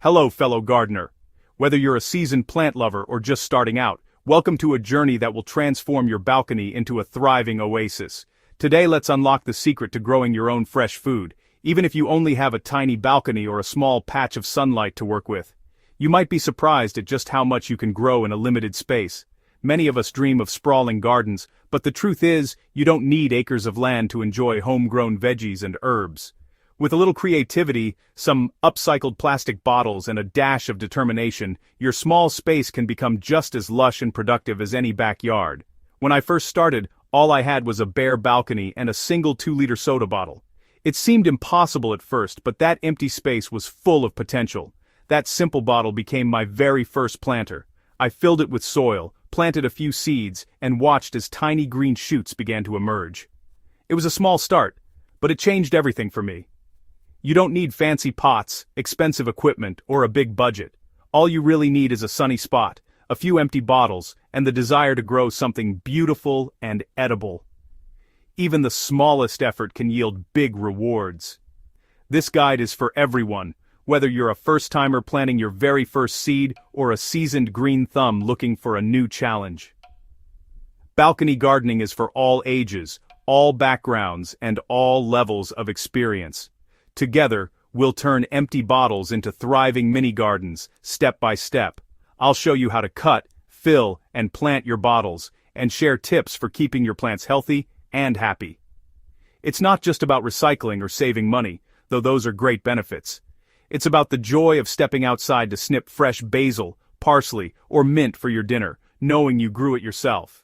Hello, fellow gardener. Whether you're a seasoned plant lover or just starting out, welcome to a journey that will transform your balcony into a thriving oasis. Today, let's unlock the secret to growing your own fresh food, even if you only have a tiny balcony or a small patch of sunlight to work with. You might be surprised at just how much you can grow in a limited space. Many of us dream of sprawling gardens, but the truth is, you don't need acres of land to enjoy homegrown veggies and herbs. With a little creativity, some upcycled plastic bottles and a dash of determination, your small space can become just as lush and productive as any backyard. When I first started, all I had was a bare balcony and a single 2-liter soda bottle. It seemed impossible at first, but that empty space was full of potential. That simple bottle became my very first planter. I filled it with soil, planted a few seeds, and watched as tiny green shoots began to emerge. It was a small start, but it changed everything for me. You don't need fancy pots, expensive equipment, or a big budget. All you really need is a sunny spot, a few empty bottles, and the desire to grow something beautiful and edible. Even the smallest effort can yield big rewards. This guide is for everyone, whether you're a first-timer planting your very first seed or a seasoned green thumb looking for a new challenge. Balcony gardening is for all ages, all backgrounds, and all levels of experience. Together, we'll turn empty bottles into thriving mini gardens, step by step. I'll show you how to cut, fill, and plant your bottles, and share tips for keeping your plants healthy and happy. It's not just about recycling or saving money, though those are great benefits. It's about the joy of stepping outside to snip fresh basil, parsley, or mint for your dinner, knowing you grew it yourself.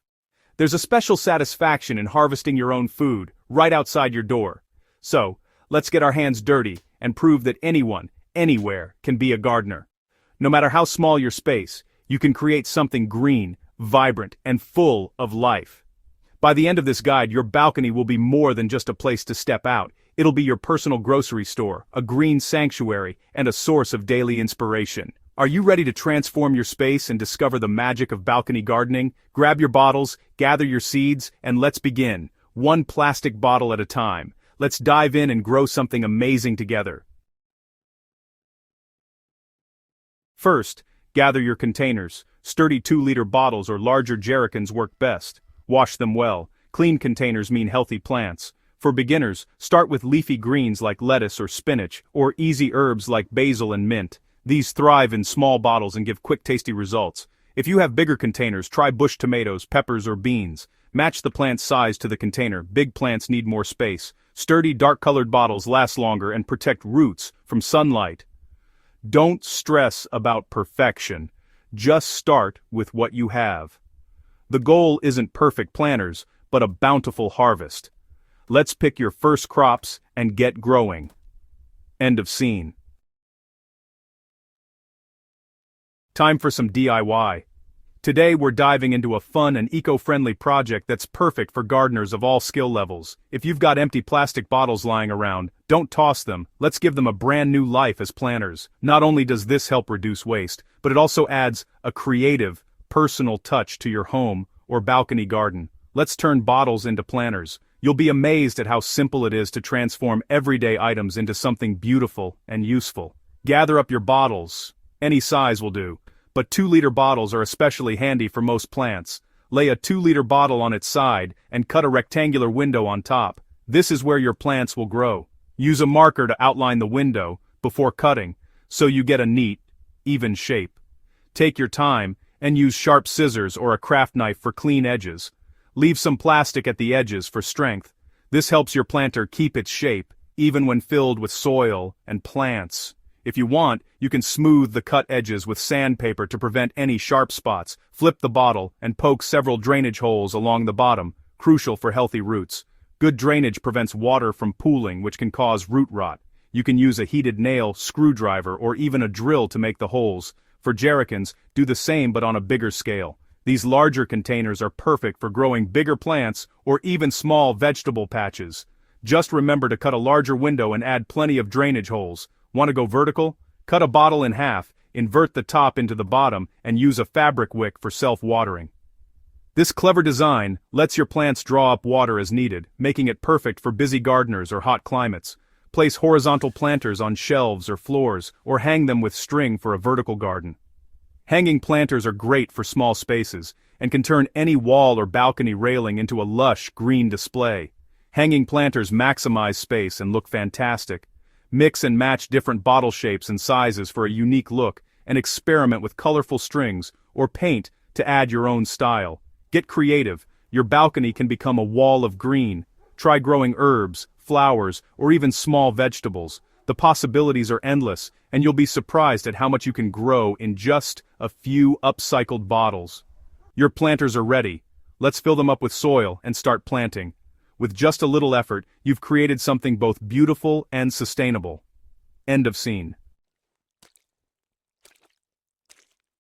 There's a special satisfaction in harvesting your own food, right outside your door. So, let's get our hands dirty and prove that anyone, anywhere, can be a gardener. No matter how small your space, you can create something green, vibrant, and full of life. By the end of this guide, your balcony will be more than just a place to step out. It'll be your personal grocery store, a green sanctuary, and a source of daily inspiration. Are you ready to transform your space and discover the magic of balcony gardening? Grab your bottles, gather your seeds, and let's begin, one plastic bottle at a time. Let's dive in and grow something amazing together. First, gather your containers. Sturdy 2-liter bottles or larger jerrycans work best. Wash them well. Clean containers mean healthy plants. For beginners, start with leafy greens like lettuce or spinach, or easy herbs like basil and mint. These thrive in small bottles and give quick, tasty results. If you have bigger containers, try bush tomatoes, peppers, or beans. Match the plant's size to the container. Big plants need more space. Sturdy, dark-colored bottles last longer and protect roots from sunlight. Don't stress about perfection. Just start with what you have. The goal isn't perfect planters, but a bountiful harvest. Let's pick your first crops and get growing. End of scene. Time for some DIY. Today we're diving into a fun and eco-friendly project that's perfect for gardeners of all skill levels. If you've got empty plastic bottles lying around, don't toss them. Let's give them a brand new life as planters. Not only does this help reduce waste, but it also adds a creative, personal touch to your home or balcony garden. Let's turn bottles into planters. You'll be amazed at how simple it is to transform everyday items into something beautiful and useful. Gather up your bottles. Any size will do. But 2-liter bottles are especially handy for most plants. Lay a 2-liter bottle on its side and cut a rectangular window on top. This is where your plants will grow. Use a marker to outline the window before cutting, so you get a neat, even shape. Take your time and use sharp scissors or a craft knife for clean edges. Leave some plastic at the edges for strength. This helps your planter keep its shape, even when filled with soil and plants. If you want, you can smooth the cut edges with sandpaper to prevent any sharp spots. Flip the bottle and poke several drainage holes along the bottom, crucial for healthy roots. Good drainage prevents water from pooling, which can cause root rot. You can use a heated nail, screwdriver, or even a drill to make the holes. For jerrycans, do the same but on a bigger scale. These larger containers are perfect for growing bigger plants or even small vegetable patches. Just remember to cut a larger window and add plenty of drainage holes. Want to go vertical? Cut a bottle in half, invert the top into the bottom, and use a fabric wick for self-watering. This clever design lets your plants draw up water as needed, making it perfect for busy gardeners or hot climates. Place horizontal planters on shelves or floors, or hang them with string for a vertical garden. Hanging planters are great for small spaces, and can turn any wall or balcony railing into a lush green display. Hanging planters maximize space and look fantastic. Mix and match different bottle shapes and sizes for a unique look, and experiment with colorful strings or paint to add your own style. Get creative. Your balcony can become a wall of green. Try growing herbs, flowers, or even small vegetables. The possibilities are endless, and you'll be surprised at how much you can grow in just a few upcycled bottles. Your planters are ready. Let's fill them up with soil and start planting. With just a little effort, you've created something both beautiful and sustainable. End of scene.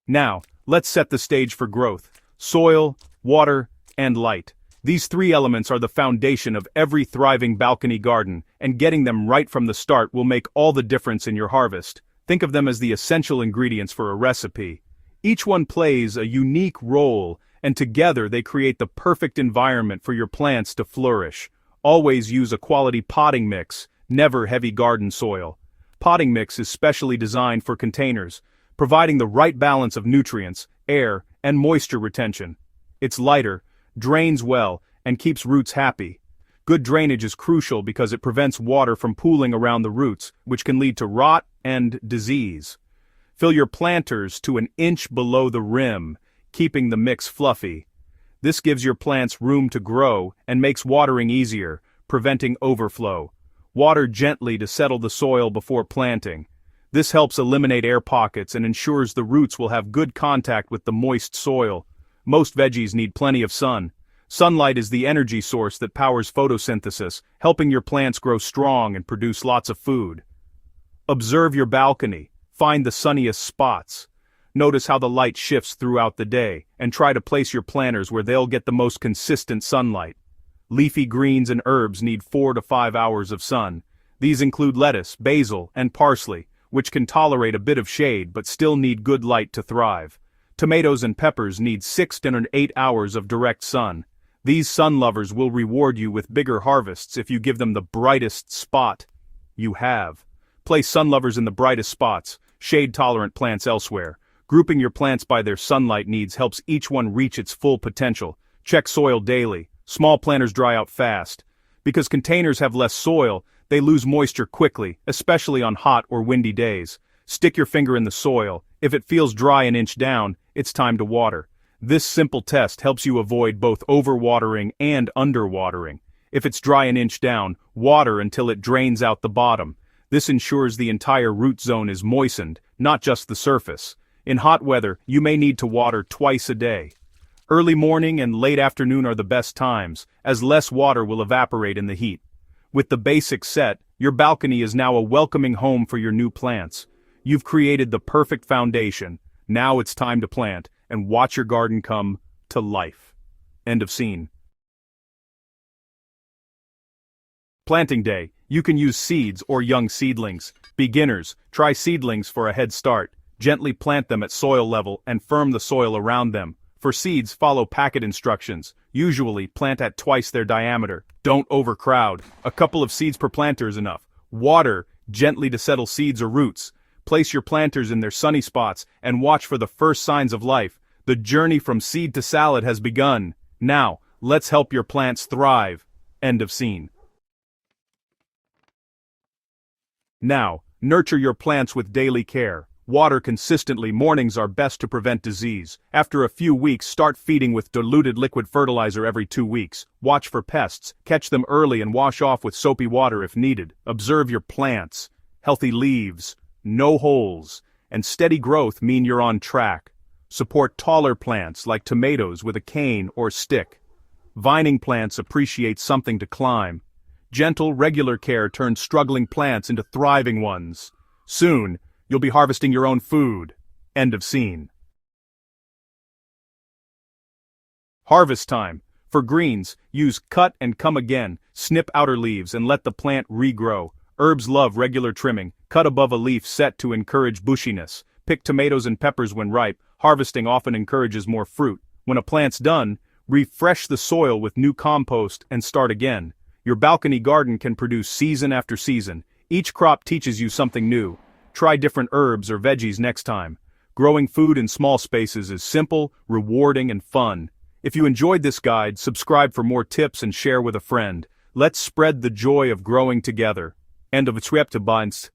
Now, let's set the stage for growth. Soil, water, and light. These three elements are the foundation of every thriving balcony garden, and getting them right from the start will make all the difference in your harvest. Think of them as the essential ingredients for a recipe. Each one plays a unique role, and together they create the perfect environment for your plants to flourish. Always use a quality potting mix, never heavy garden soil. Potting mix is specially designed for containers, providing the right balance of nutrients, air, and moisture retention. It's lighter, drains well, and keeps roots happy. Good drainage is crucial because it prevents water from pooling around the roots, which can lead to rot and disease. Fill your planters to an inch below the rim, keeping the mix fluffy. This gives your plants room to grow and makes watering easier, preventing overflow. Water gently to settle the soil before planting. This helps eliminate air pockets and ensures the roots will have good contact with the moist soil. Most veggies need plenty of sun. Sunlight is the energy source that powers photosynthesis, helping your plants grow strong and produce lots of food. Observe your balcony. Find the sunniest spots. Notice how the light shifts throughout the day, and try to place your planters where they'll get the most consistent sunlight. Leafy greens and herbs need 4 to 5 hours of sun. These include lettuce, basil, and parsley, which can tolerate a bit of shade but still need good light to thrive. Tomatoes and peppers need 6 to 8 hours of direct sun. These sun lovers will reward you with bigger harvests if you give them the brightest spot you have. Place sun lovers in the brightest spots, shade-tolerant plants elsewhere. Grouping your plants by their sunlight needs helps each one reach its full potential. Check soil daily. Small planters dry out fast. Because containers have less soil, they lose moisture quickly, especially on hot or windy days. Stick your finger in the soil. If it feels dry an inch down, it's time to water. This simple test helps you avoid both overwatering and underwatering. If it's dry an inch down, water until it drains out the bottom. This ensures the entire root zone is moistened, not just the surface. In hot weather, you may need to water twice a day. Early morning and late afternoon are the best times, as less water will evaporate in the heat. With the basics set, your balcony is now a welcoming home for your new plants. You've created the perfect foundation. Now it's time to plant and watch your garden come to life. End of scene. Planting day. You can use seeds or young seedlings. Beginners, try seedlings for a head start. Gently plant them at soil level and firm the soil around them. For seeds, follow packet instructions. Usually, plant at twice their diameter. Don't overcrowd. A couple of seeds per planter is enough. Water gently to settle seeds or roots. Place your planters in their sunny spots and watch for the first signs of life. The journey from seed to salad has begun. Now, let's help your plants thrive. End of scene. Now, nurture your plants with daily care. Water consistently mornings are best to prevent disease. After a few weeks, start feeding with diluted liquid fertilizer every 2 weeks. Watch for pests, catch them early and wash off with soapy water if needed. Observe your plants. Healthy leaves, no holes, and steady growth mean you're on track. Support taller plants like tomatoes with a cane or stick. Vining plants appreciate something to climb. Gentle, regular care turns struggling plants into thriving ones. Soon, you'll be harvesting your own food. End of scene. Harvest time. For greens, use cut and come again. Snip outer leaves and let the plant regrow. Herbs love regular trimming. Cut above a leaf set to encourage bushiness. Pick tomatoes and peppers when ripe. Harvesting often encourages more fruit. When a plant's done, refresh the soil with new compost and start again. Your balcony garden can produce season after season. Each crop teaches you something new. Try different herbs or veggies next time. Growing food in small spaces is simple, rewarding, and fun. If you enjoyed this guide, subscribe for more tips and share with a friend. Let's spread the joy of growing together. End of Binds.